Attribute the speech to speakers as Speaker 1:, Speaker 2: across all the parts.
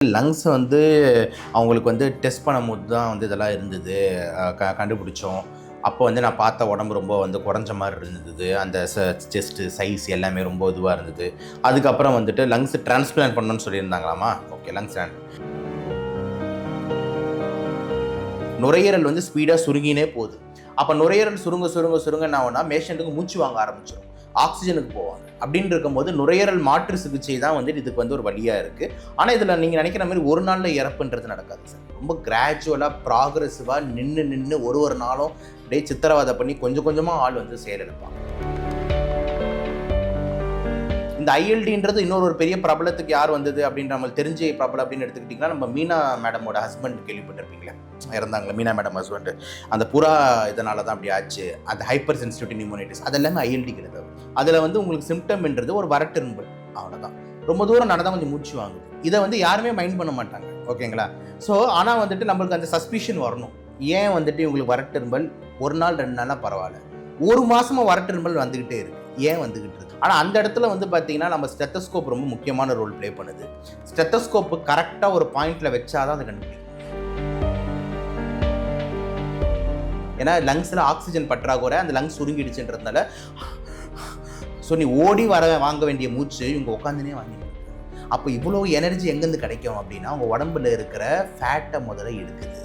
Speaker 1: Lungs வந்து அவங்களுக்கு வந்து டெஸ்ட் பண்ணும்போது தான் வந்து இதெல்லாம் இருந்தது. கண்டுபிடிச்சோம். அப்போ வந்து நான் பார்த்த உடம்பு ரொம்ப வந்து குறைஞ்ச மாதிரி இருந்தது. அந்த செஸ்ட்டு சைஸ் எல்லாமே ரொம்ப இதுவாக இருந்தது. அதுக்கப்புறம் வந்துட்டு லங்ஸ் டிரான்ஸ்பிளான்ட் பண்ணணும்னு சொல்லியிருந்தாங்களாமா. ஓகே, லங்ஸ் நுரையீரல் வந்து ஸ்பீடாக சுருங்கினே போகுது. அப்போ நுரையீரல் சுருங்க என்ன ஆகும்னா பேஷண்ட்டுக்கு மூச்சு வாங்க ஆரம்பிச்சிடும், ஆக்சிஜனுக்கு போவாங்க. அப்படின்னு இருக்கும்போது நுரையீரல் மாற்று சிகிச்சை தான் வந்துட்டு இதுக்கு வந்து ஒரு வழியாக இருக்குது. ஆனால் இதில் நீங்கள் நினைக்கிற மாதிரி ஒரு நாளில் இறப்புன்றது நடக்காது சார். ரொம்ப கிராஜுவலாக ப்ராக்ரெசிவாக நின்று ஒரு நாளும் அப்படியே சித்திரவதை பண்ணி கொஞ்சம் கொஞ்சமாக ஆள் வந்து செயலிழப்பாங்க. இந்த ஐஎல்டின்றது இன்னொரு ஒரு பெரிய பிரபலத்துக்கு யார் வந்தது அப்படின்ற நம்மளுக்கு தெரிஞ்ச பிரபலம் அப்படின்னு எடுத்துக்கிட்டிங்கன்னா, நம்ம மீனா மேடமோட ஹஸ்பண்ட் கேள்விப்பட்டிருப்பீங்களே, இறந்தாங்களே மீனா மேடம் ஹஸ்பண்ட். அந்த புறா இதனால தான் அப்படி ஆச்சு. அந்த ஹைப்பர் சென்சிட்டிவ் நிமோனைட்டிஸ் அதெல்லாமே ஐஎல்டிக்கு இருந்தது. அதில் வந்து உங்களுக்கு சிம்டம்ன்றது ஒரு வறட்டிரும்பல், அவ்வளோதான். ரொம்ப தூரம் நடந்தால் கொஞ்சம் மூச்சு வாங்குது. இதை வந்து யாருமே மைண்ட் பண்ண மாட்டாங்க, ஓகேங்களா? ஸோ ஆனால் வந்துட்டு நம்மளுக்கு அந்த சஸ்பிஷன் வரணும். ஏன் வந்துட்டு உங்களுக்கு வறட்டிரும்பல் ஒரு நாள் 2 நாளாக பரவாயில்ல, ஒரு மாதமாக வறட்டிரும்பல் வந்துக்கிட்டே இருக்குது, ஏன் வந்துக்கிட்டு இருக்கு? ஆனால் அந்த இடத்துல வந்து பார்த்தீங்கன்னா நம்ம ஸ்டெத்தஸ்கோப் ரொம்ப முக்கியமான ரோல் ப்ளே பண்ணுது. ஸ்டெத்தஸ்கோப்பு கரெக்டாக ஒரு பாயிண்டில் வச்சாதான் அதை கண்டுபிடிக்கும். ஏன்னா லங்ஸில் ஆக்சிஜன் பற்றாக்குறை, அந்த லங்ஸ் சுருங்கிடுச்சுன்றதுனால ஸோ நீ ஓடி வாங்க வேண்டிய மூச்சு இவங்க உட்காந்துனே வாங்கிடுவாங்க. அப்போ இவ்வளோ எனர்ஜி எங்கேருந்து கிடைக்கும் அப்படின்னா அவங்க உடம்புல இருக்கிற ஃபேட்டை முதல்ல எடுக்குது.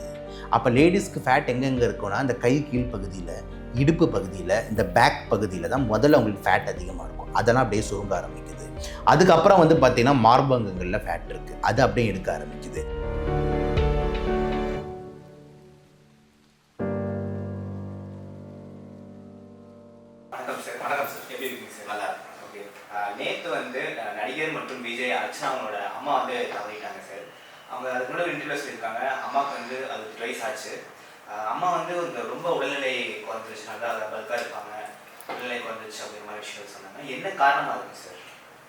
Speaker 1: அப்போ லேடிஸ்க்கு ஃபேட் எங்கெங்கே இருக்குன்னா இந்த கை கீழ் பகுதியில், இடுப்பு பகுதியில், இந்த பேக் பகுதியில் தான் முதல்ல அவங்களுக்கு ஃபேட் அதிகமாக இருக்கும். அதெல்லாம் அப்படியே சுருங்க ஆரம்பிக்குது. அதுக்கப்புறம் வந்து பார்த்தீங்கன்னா மார்பகங்களில் ஃபேட் இருக்குது, அது அப்படியே எடுக்க ஆரம்பிக்குது.
Speaker 2: நேற்று வந்து நடிகர் மற்றும் விஜய் அர்ச்சனா அவங்களோட அம்மா வந்து தவறிட்டாங்க சார். அவங்க அதுக்கு முன்னாடி இன்டர்வியூ சொல்லியிருக்காங்க, அம்மாவுக்கு வந்து அது 2 வயசு ஆச்சு. அம்மா வந்து ரொம்ப உடல்நிலை குறைஞ்சிருச்சு, நல்லா பல்காக இருப்பாங்க, உடல்நிலை குறைஞ்சிருச்சு அப்படிங்கிற மாதிரி விஷயம் சொன்னாங்க. என்ன காரணமாக இருக்குது சார்?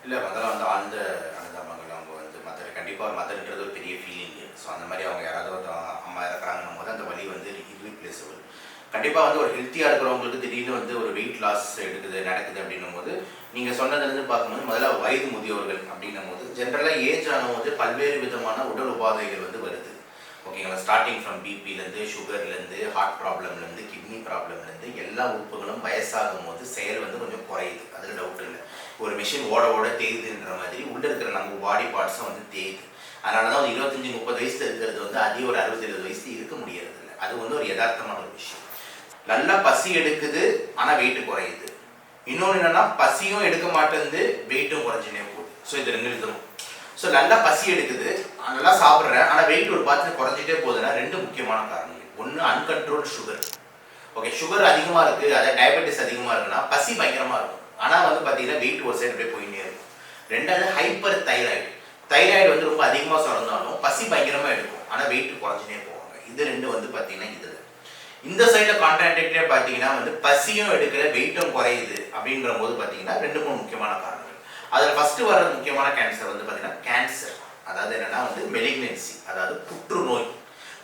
Speaker 1: இல்லை, முதல்ல வந்து ஆழ்ந்த அனுதாபங்கள். அவங்க வந்து கண்டிப்பாக ஒரு மதர்ன்றது ஒரு பெரிய ஃபீலிங்கு. ஸோ அந்த மாதிரி அவங்க யாராவது அம்மா இறக்குறாங்கன்னும் போது அந்த வலி வந்து இர்ரீப்ளேசபிள். கண்டிப்பாக வந்து ஒரு ஹெல்த்தியாக இருக்கிறவங்களுக்கு திடீர்னு வந்து ஒரு வெயிட் லாஸ் நடக்குது அப்படின்னும் போது நீங்கள் சொன்னதுலேருந்து பார்க்கும்போது முதல்ல வயது முதியவர்கள் அப்படின்னும் போது ஜென்ரலாக ஏஜ் ஆகும்போது பல்வேறு விதமான உடல் உபாதைகள் வந்து வருது, ஓகேங்களா? ஸ்டார்டிங் ஃப்ரம் பிபிலேருந்து, சுகர்லேருந்து, ஹார்ட் ப்ராப்ளம்லேருந்து, கிட்னி ப்ராப்ளம்லேருந்து எல்லா உறுப்புகளும் வயசாகும் போது செயல் வந்து கொஞ்சம் குறையுது, அதில் டவுட் இல்லை. ஒரு மிஷின் ஓட தேயுதுன்ற மாதிரி உள்ளே இருக்கிற நம்ம பாடி பார்ட்ஸும் வந்து தேயுது. அதனால தான் ஒரு 25-30 வயசில் இருக்கிறது வந்து அதிக ஒரு 60-70 வயசு இருக்க முடியறது இல்லை. அது வந்து ஒரு யதார்த்தமான ஒரு விஷயம். நல்லா பசி எடுக்குது ஆனால் வெயிட்டு குறையுது. இன்னொன்று என்னன்னா பசியும் எடுக்க மாட்டேங்குது, வெயிட்டும் குறைஞ்சினே போகுது. ஸோ இது 2 விதமும். ஸோ நல்லா பசி எடுக்குது, நல்லா சாப்பிட்றேன், ஆனால் வெயிட் ஒரு பார்த்து குறைஞ்சிட்டே போகுதுன்னா 2 முக்கியமான காரணங்கள். ஒன்று அன்கண்ட்ரோல் சுகர். ஓகே, சுகர் அதிகமாக இருக்குது, அதாவது டயபெட்டிஸ் அதிகமாக இருக்குன்னா பசி பயங்கரமாக இருக்கும், ஆனால் வந்து பார்த்தீங்கன்னா வெயிட் ஒரு சைடு அப்படியே போயிட்டே இருக்கும். 2வது ஹைப்பர் தைராய்டு. தைராய்டு வந்து ரொம்ப அதிகமாக சுரந்தாலும் பசி பயங்கரமாக எடுக்கும், ஆனால் வெயிட் குறைஞ்சினே போவாங்க. இது 2 வந்து பார்த்தீங்கன்னா இதில் இந்த சைடில் கான்ட்ராக்டே பார்த்தீங்கன்னா வந்து பசியும் எடுக்கிற, வெயிட்டும் குறையுது அப்படிங்கிற போது பார்த்தீங்கன்னா 2-3 முக்கியமான காரணங்கள். அதில் ஃபஸ்ட்டு வர்ற முக்கியமான கேன்சர் வந்து பார்த்தீங்கன்னா கேன்சர், அதாவது என்னென்னா வந்து மெலிக்னன்சி, அதாவது புற்றுநோய்.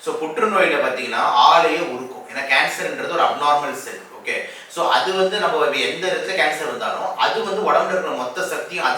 Speaker 1: ஸோ புற்றுநோயில் பார்த்தீங்கன்னா ஆளையே உருக்கும். ஏன்னா கேன்சர்ன்றது ஒரு அப்நார்மல் செல், ஓகே? ஸோ அது வந்து நம்ம எந்த இடத்துல கேன்சர் வந்தாலும் அது வந்து உடம்புல இருக்கிற மொத்த சக்தியும்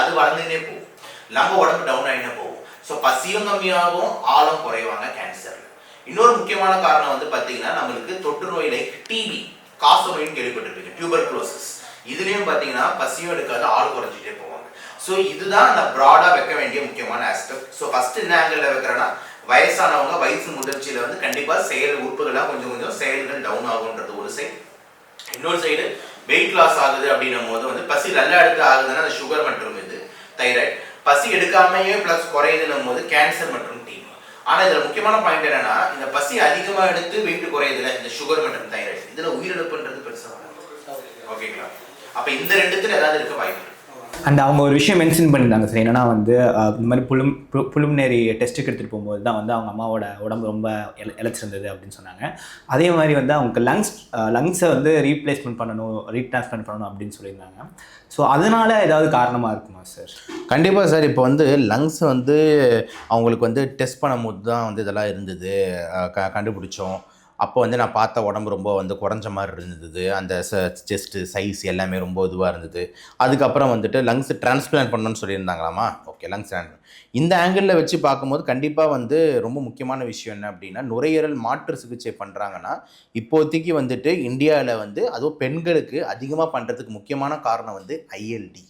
Speaker 1: அது வளர்ந்துனே போகும், நம்ம உடம்பு டவுன் ஆகினே போகும். ஸோ பசியும் கம்மியாகும், ஆளும் குறைவாங்க கேன்சரில். இன்னொரு முக்கியமான காரணம் வந்து பார்த்தீங்கன்னா நம்மளுக்கு தொற்று நோய் லைக் டிபி, காச நோயின்னு கேள்விப்பட்டிருப்பீங்க, டியூபர்குலோசிஸ். இதுலேயும் பார்த்தீங்கன்னா பசியும் எடுக்காது, ஆள் குறைஞ்சிட்டே போவாங்க. ஸோ இதுதான் நான் ப்ராடாக வைக்க வேண்டிய முக்கியமான ஆஸ்பெக்ட். ஸோ ஃபஸ்ட்டு என்ன ஆங்கிளில் வைக்கிறேன்னா, வயசானவங்க வயசு முதிர்ச்சியில் வந்து கண்டிப்பாக செயல் உறுப்புகள்லாம் கொஞ்சம் செயல்கள் டவுன் ஆகுன்றது ஒரு சைடு. இன்னொரு சைடு வெயிட் லாஸ் ஆகுது அப்படின்னும் போது வந்து பசி நல்லா எடுக்க ஆகுதுன்னா அந்த சுகர் மற்றும் இது தைராய்டு, பசி எடுக்காமையே ப்ளஸ் குறையுதுன்னும் போது கேன்சர் மற்றும் டிபி. ஆனால் இதில் முக்கியமான பாயிண்ட் என்னன்னா, இந்த பசி அதிகமாக எடுத்து வெயிட் குறையுதுல இந்த சுகர் மற்றும் தைராய்டு, இதில் உயிரிழப்புன்றது பெருசாக வராது, ஓகேங்களா? அப்போ இந்த 2த்துல ஏதாவது இருக்க வாய்ப்பு.
Speaker 3: அண்ட் அவங்க ஒரு விஷயம் மென்ஷன் பண்ணியிருந்தாங்க சார், என்னன்னா வந்து இந்த மாதிரி புலுமினரி டெஸ்ட்டுக்கு எடுத்துகிட்டு போகும்போது தான் வந்து அவங்க அம்மாவோட உடம்பு ரொம்ப இழைச்சிருந்தது அப்படின்னு சொன்னாங்க. அதே மாதிரி வந்து அவங்க லங்ஸை வந்து ரீப்ளேஸ்மெண்ட் பண்ணணும், ரீட்ரான்ஸ்பிளான்ட் பண்ணணும் அப்படின்னு சொல்லியிருந்தாங்க. ஸோ அதனால் ஏதாவது காரணமாக இருக்குமா சார்?
Speaker 1: கண்டிப்பாக சார். இப்போ வந்து லங்ஸ் வந்து அவங்களுக்கு வந்து டெஸ்ட் பண்ணும்போது தான் வந்து இதெல்லாம் இருந்தது, கண்டுபிடிச்சோம். அப்போ வந்து நான் பார்த்த உடம்பு ரொம்ப வந்து குறைஞ்ச மாதிரி இருந்தது. அந்த செஸ்ட்டு சைஸ் எல்லாமே ரொம்ப இதுவாக இருந்தது. அதுக்கப்புறம் வந்துட்டு லங்ஸ் டிரான்ஸ்பிளான்ட் பண்ணணும்னு சொல்லியிருந்தாங்களாமா. ஓகே, லங்ஸ் இந்த ஆங்கிளில் வச்சு பார்க்கும்போது கண்டிப்பாக வந்து ரொம்ப முக்கியமான விஷயம் என்ன அப்படின்னா, நுரையீரல் மாற்று சிகிச்சை பண்ணுறாங்கன்னா இப்போதைக்கு வந்துட்டு இந்தியாவில் வந்து அதுவும் பெண்களுக்கு அதிகமாக பண்ணுறதுக்கு முக்கியமான காரணம் வந்து ஐஎல்டி,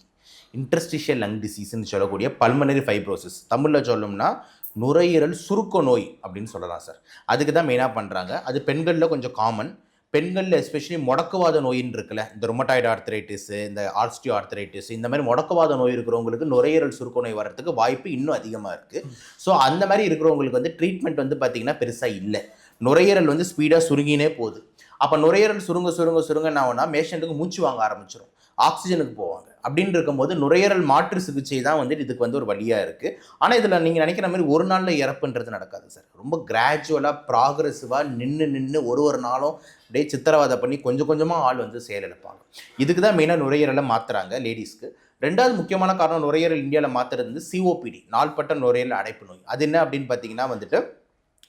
Speaker 1: இன்டர்ஸ்டிஷியல் லங் டிசீஸ்ன்னு சொல்லக்கூடிய பல்மனரி ஃபைப்ரோசிஸ். தமிழில் சொல்லணும்னா நுரையீரல் சுருக்க நோய் அப்படின்னு சொல்லலாம் சார். அதுக்கு தான் மெயினாக பண்ணுறாங்க. அது பெண்களில் கொஞ்சம் காமன். பெண்களில் எஸ்பெஷலி முடக்குவாத நோயின்னு இருக்குல்ல, இந்த ரொமட்டாய்டு ஆர்த்தரைட்டிஸு, இந்த ஆர்ஸ்டியோ ஆர்த்தரைட்டிஸ், இந்த மாதிரி முடக்குவாத நோய் இருக்கிறவங்களுக்கு நுரையீரல் சுருக்க நோய் வர்றதுக்கு வாய்ப்பு இன்னும் அதிகமாக இருக்குது. ஸோ அந்த மாதிரி இருக்கிறவங்களுக்கு வந்து ட்ரீட்மெண்ட் வந்து பார்த்திங்கன்னா பெருசாக இல்லை. நுரையீரல் வந்து ஸ்பீடாக சுருங்கினே போகுது. அப்போ நுரையீரல் சுருங்க என்ன ஆகுனா பேஷண்ட்டுக்கு மூச்சு வாங்க ஆரம்பிச்சிடும், ஆக்சிஜனுக்கு போவாங்க. அப்படின்னு இருக்கும்போது நுரையீரல் மாற்று சிகிச்சை தான் வந்து இதுக்கு வந்து ஒரு வழியாக இருக்குது. ஆனால் இதில் நீங்கள் நினைக்கிற மாதிரி ஒரு நாளில் இறப்புன்றது நடக்காது சார். ரொம்ப கிராஜுவலாக ப்ராக்ரெசிவாக நின்று ஒரு நாளும் அப்படியே சித்திரவதை பண்ணி கொஞ்சம் கொஞ்சமாக ஆள் வந்து செயலிழப்பாங்க. இதுக்கு தான் மெயினாக நுரையீரலை மாற்றுறாங்க லேடிஸ்க்கு. ரெண்டாவது முக்கியமான காரணம் நுரையீரல் இந்தியாவில் மாற்றுறது வந்து சிஓபிடி, நாள்பட்ட நுரையீரல் அடைப்பு நோய். அது என்ன அப்படின்னு பார்த்தீங்கன்னா வந்துட்டு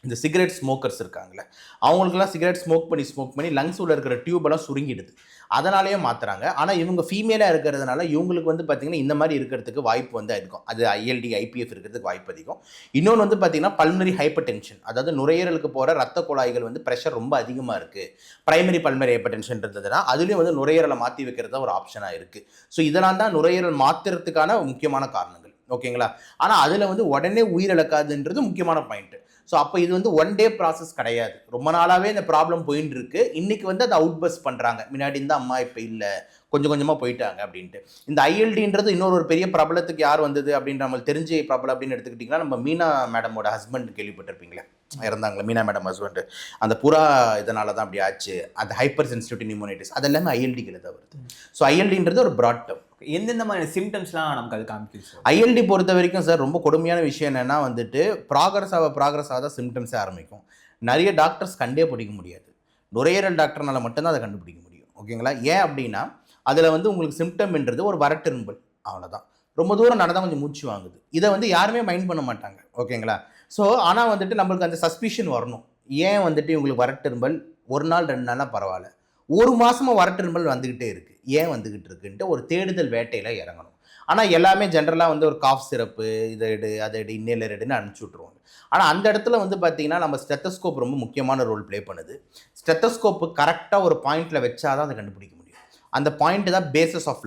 Speaker 1: இந்த சிகரெட் ஸ்மோக்கர்ஸ் இருக்காங்களே, அவங்களுக்குலாம் சிகரெட் ஸ்மோக் பண்ணி லங்ஸ் உள்ள இருக்கிற டியூபெல்லாம் சுருங்கிடுது. அதனாலேயே மாற்றுறாங்க. ஆனால் இவங்க ஃபீமேலாக இருக்கிறதுனால இவங்களுக்கு வந்து பார்த்திங்கன்னா இந்த மாதிரி இருக்கிறதுக்கு வாய்ப்பு வந்து அதிகம். அது ஐஎல்டி ஐபிஎஃப் இருக்கிறதுக்கு வாய்ப்பு அதிகம். இன்னொன்று வந்து பார்த்திங்கன்னா பல்மனரி ஹைப்பர் டென்ஷன், அதாவது நுரையீரலுக்கு போகிற ரத்த குழாய்கள் வந்து ப்ரெஷர் ரொம்ப அதிகமாக இருக்குது. பிரைமரி பல்மனரி ஹைப்பர் டென்ஷன் இருந்ததுன்னா அதுலேயும் வந்து நுரையீரலை மாற்றி வைக்கிறது தான் ஒரு ஆப்ஷனாக இருக்குது. ஸோ இதெல்லாம் தான் நுரையீரல் மாற்றுறதுக்கான முக்கியமான காரணங்கள். ஓகேங்களா? ஆனால் அதில் வந்து உடனே உயிரிழக்காதுன்றது முக்கியமான பாயிண்ட்டு. ஸோ அப்போ இது வந்து ஒன் டே ப்ராசஸ் கிடையாது. ரொம்ப நாளாகவே இந்த ப்ராப்ளம் போயின்னு இருக்கு. இன்றைக்கி வந்து அதை அவுட் பஸ் பண்ணுறாங்க. முன்னாடி இந்த அம்மா இப்போ இல்லை, கொஞ்சம் கொஞ்சமாக போயிட்டாங்க அப்படின்ட்டு. இந்த ஐஎல்டின்றது இன்னொரு பெரிய பிரபலத்துக்கு யார் வந்தது அப்படின்னு நம்மளுக்கு தெரிஞ்ச பிரபலம் அப்படின்னு எடுத்துக்கிட்டிங்கன்னா நம்ம மீனா மேடமோட ஹஸ்பண்ட் கேள்விப்பட்டிருப்பீங்களே, இறந்தாங்களே மீனா மேடம் ஹஸ்பண்ட். அந்த புறா இதனால தான் அப்படி ஆச்சு. அந்த ஹைப்பர் சென்சிட்டிவ் நிமோனைட்டிஸ் அது எல்லாமே ஐஎல்டிக்கு தான் வருது. ஸோ ஐஎல்டின்றது ஒரு ப்ராட் டேர்ம்.
Speaker 3: எந்தெந்த மாதிரி சிம்டம்ஸ்லாம் நமக்கு அது காமிக்குது சார்?
Speaker 1: ஐஎல்டி பொறுத்த வரைக்கும் சார் ரொம்ப கொடுமையான விஷயம் என்னென்னா வந்துட்டு ப்ராக்ரஸ் ஆக தான் சிம்டம்ஸே ஆரம்பிக்கும். நிறைய டாக்டர்ஸ் கண்டே பிடிக்க முடியாது. நுரையீரல் டாக்டர்னால மட்டும்தான் அதை கண்டுபிடிக்க முடியும். ஓகேங்களா? ஏன் அப்படின்னா அதில் வந்து உங்களுக்கு சிம்டம்ன்றது ஒரு வறட்டிரும்பல், அவ்வளோதான். ரொம்ப தூரம் நடந்தால் கொஞ்சம் மூச்சு வாங்குது. இதை வந்து யாருமே மைண்ட் பண்ண மாட்டாங்க. ஓகேங்களா? ஸோ ஆனால் வந்துட்டு நம்மளுக்கு அந்த சஸ்பிஷன் வரணும். ஏன் வந்துட்டு உங்களுக்கு வறட்டிரும்பல் ஒரு நாள் 2 நாளாக பரவாயில்ல, ஒரு மாதமாக வறட்டிரும்பல் வந்துக்கிட்டே இருக்குது, ஏன் வந்துக்கிட்டு இருக்குன்ட்டு ஒரு தேடுதல் வேட்டையில் இறங்கணும். ஆனால் எல்லாமே ஜென்ரலாக வந்து ஒரு காஃப் சிரப்பு இதை எடு அதை எடு இன்னேலர் எடுன்னு அனுப்பிச்சி விட்ருவாங்க. ஆனால் அந்த இடத்துல வந்து பார்த்திங்கன்னா நம்ம ஸ்டெத்தஸ்கோப் ரொம்ப முக்கியமான ரோல் ப்ளே பண்ணுது. ஸ்டெத்தஸ்கோப்பு கரெக்டாக ஒரு பாயிண்டில் வச்சாதான் அதை கண்டுபிடிக்க முடியும். அந்த பாயிண்ட் தான் பேசஸ் ஆஃப்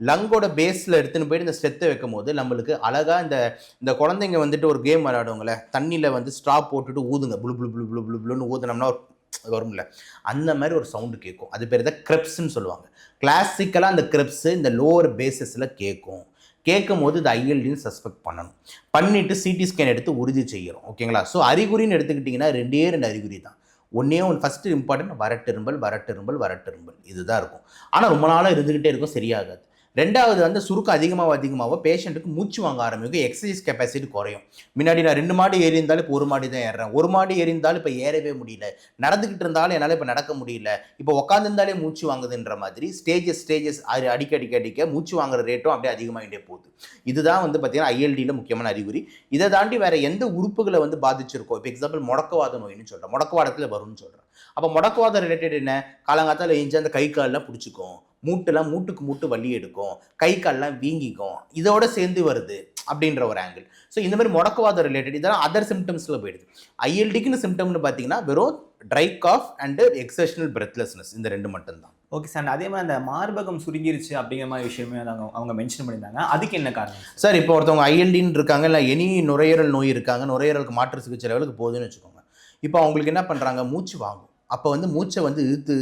Speaker 1: லங்கோட பேஸில் எடுத்துன்னு போயிட்டு இந்த ஸ்டெத்தை வைக்கும் போது நம்மளுக்கு அழகாக இந்த குழந்தைங்க வந்துட்டு ஒரு கேம் விளையாடுவாங்களே, தண்ணியில் வந்து ஸ்ட்ரா போட்டுட்டு ஊதுங்க, புளு புளு புளு புளு புளு புளுன்னு ஊதுனோம்னா வரும்ல, அந்த மாதிரி ஒரு சவுண்டு கேட்கும். அது பேர் தான் கிரெப்ஸ்ன்னு சொல்லுவாங்க. கிளாசிக்கலாக அந்த கிரெப்ஸு இந்த லோவர் பேசஸில் கேட்கும் போது இது ஐஎல்டின்னு சஸ்பெக்ட் பண்ணிவிட்டு சிடி ஸ்கேன் எடுத்து உறுதி செய்கிறோம். ஓகேங்களா? ஸோ அறிகுறின்னு எடுத்துக்கிட்டிங்கன்னா 2 அறிகுறி தான். ஒன்றே ஃபஸ்ட்டு இம்பார்ட்டன்ட் வறட்டிரும்பல் இதுதான் இருக்கும். ஆனால் ரொம்ப நாளாக இருந்துக்கிட்டே இருக்கும், சரியாகாது. ரெண்டாவது வந்து சுருக்கம் அதிகமாக பேஷண்ட்டுக்கு மூச்சு வாங்க ஆரம்பிக்கும், எக்ஸசைஸ் கெப்பாசிட்டி குறையும். முன்னாடி நான் 2 மாடி ஏறி இருந்தாலும் இப்போ 1 மாடி தான் ஏறுறேன், 1 மாடி ஏறி இருந்தாலும் இப்போ ஏறவே முடியல, நடந்துக்கிட்டு இருந்தாலும் என்னால் இப்போ நடக்க முடியல, இப்போ உட்காந்துருந்தாலே மூச்சு வாங்குதுன்ற மாதிரி ஸ்டேஜஸ் அடிக்க மூச்சு வாங்குற ரேட்டும் அப்படியே அதிகமாகிட்டே போகுது. இதுதான் வந்து பார்த்திங்கன்னா ஐஎல்டியில் முக்கியமான அறிகுறி. இதை தாண்டி வேறு எந்த உறுப்புகளை வந்து பாதிச்சிருக்கோம், இப்போ எக்ஸாம்பிள் முடக்குவாத நோயின்னு சொல்கிறேன், முடக்குவாதத்தில் வரும்னு சொல்கிறேன். அப்போ முடக்குவாதம் ரிலேட்டட் என்ன, காலங்காத்தால் எஞ்சி அந்த கை காலெலாம் பிடிச்சிக்கும், மூட்டுக்கு மூட்டு வலி எடுக்கும், கை கால்லாம் வீங்கிக்கும், இதோட சேர்ந்து வருது அப்படின்ற ஒரு ஆங்கிள். ஸோ இந்த மாதிரி முடக்குவாதம் ரிலேட்டட் இதெல்லாம் அதர் சிம்டம்ஸில் போயிடுது. ஐஎல்டிக்குன்னு சிம்டம்னு பார்த்தீங்கன்னா வெறும் ட்ரை காஃப் அண்டு எக்ஸர்ஷனல் பிரெத்லெஸ்னஸ், இந்த 2 மட்டும்தான்.
Speaker 3: Okay sir. அதே மாதிரி அந்த மார்பகம் சுருங்கிருச்சு அப்படிங்கிற மாதிரி விஷயமே அவங்க மென்ஷன் பண்ணியிருந்தாங்க. அதுக்கு என்ன காரணம் சார்?
Speaker 1: இப்போ ஒருத்தவங்க ஐஎல்டின்னு இருக்காங்க, இல்லை எனி நுரையீரல் நோய் இருக்காங்க, நுரையீரலுக்கு மாற்று சிகிச்சை லெவலுக்கு போகுதுன்னு வச்சுக்கோங்க. இப்போ அவங்களுக்கு என்ன பண்ணுறாங்க, மூச்சு வாங்கும். அப்போ வந்து மூச்சை வந்து இழுத்து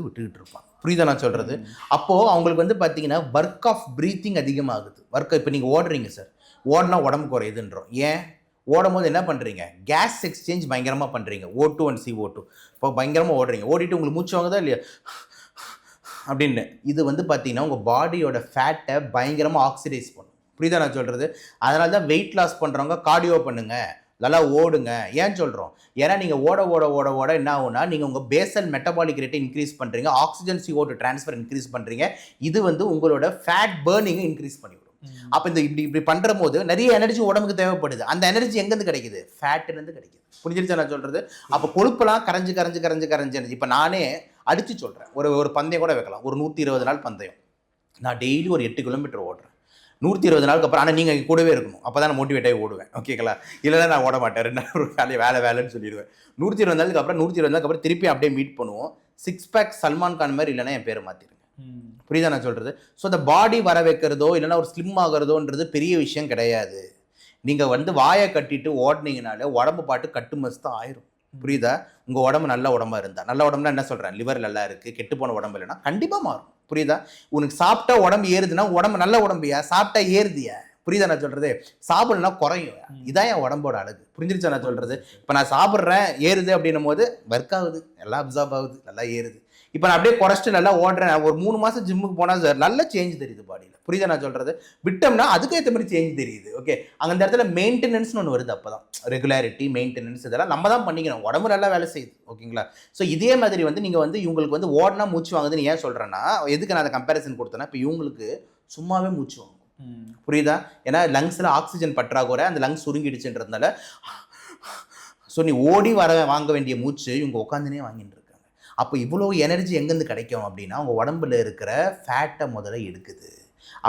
Speaker 1: விட்டுக்கிட்டு இருப்பாங்க. புரியுதா நான் சொல்கிறது? அப்போது அவங்களுக்கு வந்து பார்த்தீங்கன்னா ஒர்க் ஆஃப் ப்ரீத்திங் அதிகமாகுது. இப்போ நீங்கள் ஓடுறீங்க சார், ஓடினா உடம்பு குறையுதுன்றோம். ஏன் ஓடும் போது என்ன பண்ணுறீங்க, கேஸ் எக்ஸ்சேஞ்ச் பயங்கரமாக பண்ணுறீங்க, O2 and CO2. இப்போ பயங்கரமாக ஓடுறீங்க, ஓடிட்டு உங்களுக்கு மூச்சு வாங்குதா இல்லையா அப்படின்னு. இது வந்து பார்த்தீங்கன்னா உங்கள் பாடியோட ஃபேட்டை பயங்கரமாக ஆக்சிடைஸ் பண்ணும். புரியுதா நான் சொல்கிறது? அதனால தான் வெயிட் லாஸ் பண்ணுறவங்க கார்டியோ பண்ணுங்கள், நல்லா ஓடுங்க. ஏன் சொல்கிறோம், ஏன்னா நீங்கள் ஓட என்ன ஆகும்னா நீங்கள் உங்கள் பேசல் மெட்டபாலிக் ரேட்டை இன்க்ரீஸ் பண்ணுறீங்க, ஆக்சிஜன் CO2 ட்ரான்ஸ்ஃபர் இன்க்ரீஸ் பண்ணுறீங்க. இது வந்து உங்களோட ஃபேட் பேர்னிங்கை இன்க்ரீஸ் பண்ணிவிடும். அப்போ இந்த இப்படி பண்ணுற போது நிறைய எனர்ஜி உடம்புக்கு தேவைப்படுது. அந்த எனர்ஜி எங்கேருந்து கிடைக்குது? ஃபேட்டுலேருந்து கிடைக்குது. புரிஞ்சிருச்சா நான் சொல்கிறது? அப்போ கொழுப்பெல்லாம் கரைஞ்சு இப்போ நானே அடித்து சொல்கிறேன். ஒரு பந்தயம் கூட வைக்கலாம். ஒரு 120 நாள் பந்தயம். நான் டெய்லி ஒரு 8 கிலோமீட்டர் ஓடுறேன். 120 நாளுக்கு அப்புறம். ஆனால் நீங்கள் கூடவே இருக்கணும். அப்போ தான் நான் மோட்டிவேட் ஆகி ஓடுவேன். ஓகேங்களா? இல்லைன்னா நான் ஓட மாட்டேன். 2 நாள் வேலைன்னு சொல்லிடுவேன். 120 நாளுக்கு அப்புறம் திருப்பி அப்படியே மீட் பண்ணுவோம். 6 பேக் சல்மான் கான் மாதிரி இல்லைன்னா என் பேரை மாற்றிடுங்க. புரியுதா நான் சொல்கிறது? ஸோ அந்த பாடி வர வைக்கிறதோ இல்லைன்னா ஒரு ஸ்லிம் ஆகிறதோன்றது பெரிய விஷயம் கிடையாது. நீங்கள் வாயை கட்டிட்டு ஓடினீங்கனாலே உடம்பு பாட்டு கட்டுமஸ்து தான் ஆயிரும். புரியுதா? உங்கள் உடம்பு நல்ல உடம்பா இருந்தால், நல்ல உடம்புனா என்ன சொல்கிறேன், லிவர் நல்லா இருக்குது, கெட்டு போன உடம்பு இல்லைன்னா கண்டிப்பாக மாறும். புரியுதா? உனக்கு சாப்பிட்டா உடம்பு ஏறுதுன்னா உடம்பு நல்ல உடம்புயா, சாப்பிட்டா ஏறுதியா? புரியுதா நான் சொல்கிறது? சாப்பிடலன்னா குறையும். இதான் என் உடம்போட அழகு. புரிஞ்சிருச்சா நான் சொல்கிறது? இப்போ நான் சாப்பிட்றேன் ஏறுது அப்படின்னும் போது ஒர்க் ஆகுது, எல்லாம் அப்சார்ப் ஆகுது, நல்லா ஏறுது. இப்போ நான் அப்படியே குறைச்சிட்டு நல்லா ஓடுறேன். ஒரு 3 மாதம் ஜிம்முக்கு போனால் சார் நல்ல சேஞ்ச் தெரியுது பாடியில். புரியுதா நான் சொல்கிறது? விட்டோம்னா அதுக்கு ஏற்ற மாதிரி சேஞ்ச் தெரியுது. ஓகே, அந்த இடத்துல மெயின்டெனன்ஸ்னு ஒன்று வருது. அப்போ தான் ரெகுலாரிட்டி, மெயின்டெனன்ஸ் இதெல்லாம் நம்ம தான் பண்ணிக்கணும். உடம்பு நல்லா வேலை செய்யுது. ஓகேங்களா? ஸோ இதே மாதிரி நீங்கள் இவங்களுக்கு ஓடனா மூச்சு வாங்குதுன்னு ஏன் சொல்கிறேன்னா, எதுக்கு நான் அதை கம்பேரிசன் கொடுத்தேன்னா, இப்போ இவங்களுக்கு சும்மாவே மூச்சு வாங்கும். புரியுதா? ஏன்னா லங்ஸில் ஆக்சிஜன் பற்றாக்குறை, அந்த லங்ஸ் சுருங்கிடுச்சுன்றதுனால. ஸோ நீ ஓடி வாங்க வேண்டிய மூச்சு இவங்க உட்காந்துனே வாங்கிட்டு இருக்காங்க. அப்போ இவ்வளோ எனர்ஜி எங்கேருந்து கிடைக்கும் அப்படின்னா, அவங்க உடம்புல இருக்கிற ஃபேட்டை முதல்ல எடுக்குது.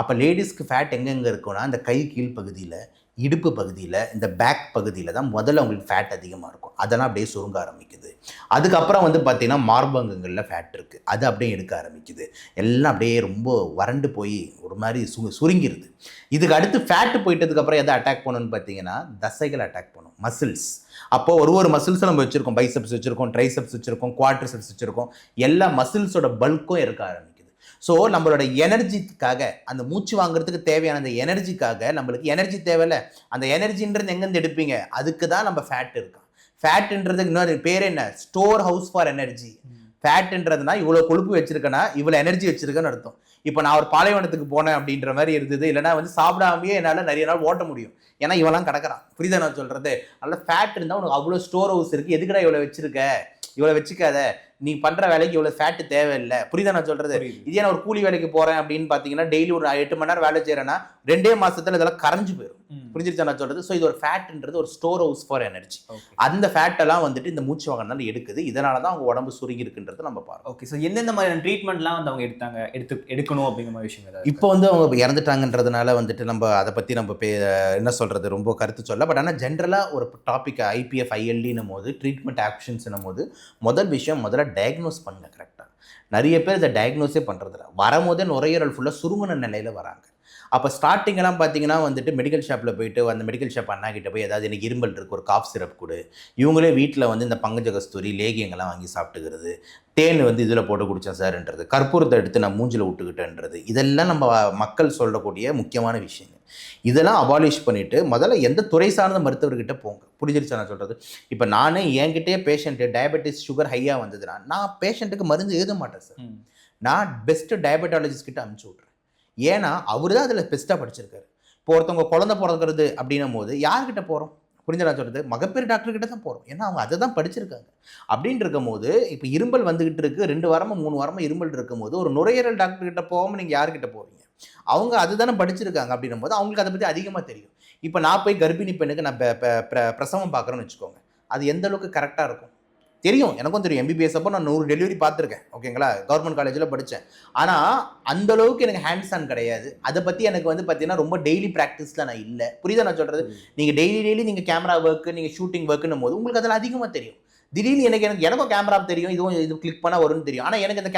Speaker 1: அப்போ லேடிஸ்க்கு ஃபேட் எங்கெங்கே இருக்குன்னா, இந்த கை கீழ் பகுதியில், இடுப்பு பகுதியில், இந்த பேக் பகுதியில் தான் முதல்ல அவங்களுக்கு ஃபேட் அதிகமாக இருக்கும். அதெல்லாம் அப்படியே சுருங்க ஆரம்பிக்குது. அதுக்கப்புறம் பார்த்தீங்கன்னா மார்பகங்களில் ஃபேட் இருக்குது, அது அப்படியே எடுக்க ஆரம்பிக்குது. எல்லாம் அப்படியே ரொம்ப வறண்டு போய் ஒரு மாதிரி சுருங்கிடுது. இதுக்கு அடுத்து ஃபேட்டு போயிட்டதுக்கப்புறம் எதை அட்டாக் பண்ணணும்னு பார்த்தீங்கன்னா, தசைகள் அட்டாக் பண்ணும், மசில்ஸ். அப்போ ஒரு மசில்ஸை நம்ம வச்சுருக்கோம். பைசெப்ஸ் வச்சுருக்கோம், ட்ரைசெப்ஸ் வச்சுருக்கோம், குவாட்ரிசெப்ஸ் வச்சுருக்கோம். எல்லா மசில்ஸோட பல்க்கும் இருக்க ஆரம்பிக்குது. ஸோ நம்மளோட எனர்ஜிக்காக, அந்த மூச்சு வாங்குறதுக்கு தேவையான அந்த எனர்ஜிக்காக, நம்மளுக்கு எனர்ஜி தேவையில்ல, அந்த எனர்ஜின்றது எங்கேருந்து எடுப்பீங்க? அதுக்கு தான் நம்ம ஃபேட் இருக்கோம். ஃபேட்டுன்றதுக்கு இன்னொரு பேர் என்ன? Store house for energy. ஃபேட்டுன்றதுனா இவ்வளோ கொழுப்பு வச்சிருக்கேன்னா இவ்வளோ எனர்ஜி வச்சிருக்கேன்னு அர்த்தம். இப்போ நான் ஒரு பாலைவனத்துக்கு போனேன் அப்படின்ற மாதிரி இருந்தது. இல்லைனா சாப்பிடாமையே என்னால் நிறைய நாள் ஓட்ட முடியும். ஏன்னா இவெல்லாம் கிடக்கிறான். புரியுதா நான் சொல்கிறது? அதனால் ஃபேட் இருந்தால் உனக்கு அவ்வளோ ஸ்டோர் ஹவுஸ் இருக்குது. எதுக்குடா இவ்வளோ வச்சிருக்க? இவ்வளோ வச்சுக்காத, நீ பண்ணுற வேலைக்கு இவ்வளோ ஃபேட்டு தேவையில்லை. புரியுதா நான் சொல்கிறது? இதே நான் ஒரு கூலி வேலைக்கு போகிறேன் அப்படின்னு பார்த்தீங்கன்னா, டெய்லி ஒரு 8 மணி நேரம் வேலை செய்கிறேன்னா 2 மாதத்துல இதெல்லாம் கரைஞ்சு போயிடும். புரிஞ்சிருச்சா நான் சொல்கிறது? ஸோ இது ஒரு ஃபேட்டுன்றது ஒரு ஸ்டோர் ஹவுஸ் ஃபார் எனர்ஜி. அந்த ஃபேட்டெல்லாம் இந்த மூச்சு வாங்கினால எடுக்குது. இதனால தான் அவங்க உடம்பு சுருங்கி இருக்குன்றது நம்ம பார்க்கணும்.
Speaker 3: ஓகே, ஸோ எந்தெந்த மாதிரியான ட்ரீட்மெண்ட்லாம் அவங்க எடுக்கணும் அப்படிங்கிற மாதிரி விஷயம் ஏதாவது?
Speaker 1: இப்போ அவங்க இறந்துட்டாங்கன்றதுனால நம்ம அதை பற்றி நம்ம என்ன சொல்கிறது, ரொம்ப கருத்து சொல்ல. பட் ஆனால் ஜென்ரலாக ஒரு டாபிக் IPF ILDன்னும் போது, ட்ரீட்மெண்ட் ஆப்ஷன்ஸ்னும் போது, முதல்ல டயக்னோஸ் பண்ணுங்க கரெக்டாக. நிறைய பேர் இதை டயக்னோஸே பண்ணுறதில்ல. வரும்போதே நுரையீரல் ஃபுல்லாக சுருங்கின நிலையில் வராங்க. அப்போ ஸ்டார்டிங்கெல்லாம் பார்த்தீங்கன்னா மெடிக்கல் ஷாப்பில் போயிட்டு அந்த மெடிக்கல் ஷாப் அண்ணா கிட்ட போய் ஏதாவது எனக்கு இருமல் இருக்குது, ஒரு காஃப் சிரப் கொடு. இவங்களே வீட்டில் இந்த பங்கஜ கஸ்தூரி, லேகியங்கள்லாம் வாங்கி சாப்பிட்டுக்கிறது, தேன் இதில் போட்டு குடித்தேன் சார்ன்றது, கற்பூரத்தை எடுத்து நான் மூஞ்சில் விட்டுக்கிட்டேன்றது, இதெல்லாம் நம்ம மக்கள் சொல்லக்கூடிய முக்கியமான விஷயங்கள். இதெல்லாம் அபாலிஷ் பண்ணிவிட்டு முதல்ல எந்த துறை சார்ந்த மருத்துவர்கிட்ட போங்க. புரிஞ்சிருச்சா நான் சொல்கிறது? இப்போ நானே என்கிட்டயே பேஷண்ட்டு டயபெட்டிஸ் சுகர் ஹையாக வந்ததுன்னா நான் பேஷண்ட்டுக்கு மருந்து எழுத மாட்டேன் சார். நான் பெஸ்ட்டு டயபெட்டாலஜிஸ்ட் கிட்ட அனுப்பிச்சி விட்றேன். ஏன்னா அவர் தான் அதில் பெஸ்ட்டாக படிச்சிருக்காரு. இப்போ ஒருத்தவங்க குழந்தை பிறக்கிறது அப்படின்னும் போது யார்கிட்ட போகிறோம்? புரிஞ்சு நான் சொல்கிறது? மகப்பேறு டாக்டர்கிட்ட தான் போகிறோம். ஏன்னா அவங்க அதை தான் படிச்சிருக்காங்க. அப்படின்ட்டு இருக்கும் போது இப்போ இரும்பல் வந்துக்கிட்டு இருக்குது, 2 வாரமாக 3 வாரமாக இரும்பல் இருக்கும் போது ஒரு நுரையீரல் டாக்டர்கிட்ட போகாமல் நீங்கள் யார்கிட்ட போவீங்க? அவங்க அதுதானே படிச்சிருக்காங்க. அப்படின்னும் போது அவங்களுக்கு அதை பற்றி அதிகமாக தெரியும். இப்போ நான் போய் கர்ப்பிணி பெண்ணுக்கு நான் பிரசவம் பார்க்குறேன்னு வச்சுக்கோங்க, அது எந்த அளவுக்கு கரெக்டாக இருக்கும் தெரியும். எனக்கும் தெரியும். MBBS அப்போ நான் 100 டெலிவரி பார்த்துருக்கேன். ஓகேங்களா? கவர்மெண்ட் காலேஜில் படித்தேன். ஆனால் அந்தளவுக்கு எனக்கு ஹேண்ட்ஸ் ஆன் கிடையாது. அதை பற்றி எனக்கு பார்த்தீங்கன்னா ரொம்ப டெய்லி ப்ராக்டிஸில் நான் இல்லை. புரியுதா நான் சொல்கிறது? நீங்கள் டெய்லி நீங்கள் கேமரா ஒர்க்கு, நீங்கள் ஷூட்டிங் ஒர்க்குன்னும் போது உங்களுக்கு அதில் அதிகமாக தெரியும். திடீர்னு எனக்கும் கேமரா தெரியும், இது கிளிக் பண்ணால் வரும்னு தெரியும். ஆனால் எனக்கு இந்த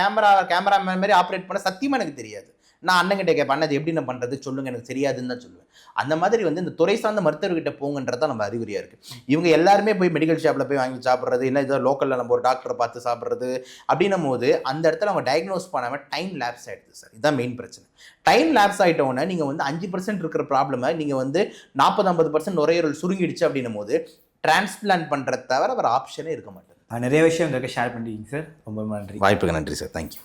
Speaker 1: கேமராமேன் மாதிரி ஆப்ரேட் பண்ண சத்தியமாக எனக்கு தெரியாது. நான் அண்ணங்கிட்ட கேட்பேன், அது எப்படி நான் பண்ணுறது சொல்லுங்கள், எனக்கு தெரியாதுன்னு தான் சொல்லுவேன். அந்த மாதிரி இந்த துறை சார்ந்த மருத்துவர்கிட்ட போங்கன்றதான் நம்ம அறிகுறியாக இருக்குது. இவங்க எல்லாருமே போய் மெடிக்கல் ஷாப்பில் போய் வாங்கி சாப்பிட்றது, இல்லை ஏதோ லோக்கலில் நம்ம ஒரு டாக்டரை பார்த்து சாப்பிட்றது அப்படின்னும் போது அந்த இடத்துல அவங்க டயக்னோஸ் பண்ணாமல் டைம் லேப்ஸ் ஆகிடுது சார். இதுதான் மெயின் பிரச்சனை. டைம் லேப்ஸ் ஆகிட்டோன்னே நீங்கள் 5% இருக்கிற ப்ராப்ளமை நீங்கள் 40-50% நுரையீரல் சுருங்கிடுச்சு அப்படின்னும் போது டிரான்ஸ்பிளான்ட் பண்ணுறத தவிர வேறு ஆப்ஷனே இருக்க மாட்டேங்குது.
Speaker 3: நிறைய விஷயம் உங்களுக்கு ஷேர் பண்ணிட்டீங்க சார். ரொம்ப நன்றி.
Speaker 1: வாய்ப்புக்கு நன்றி சார். தேங்க்யூ.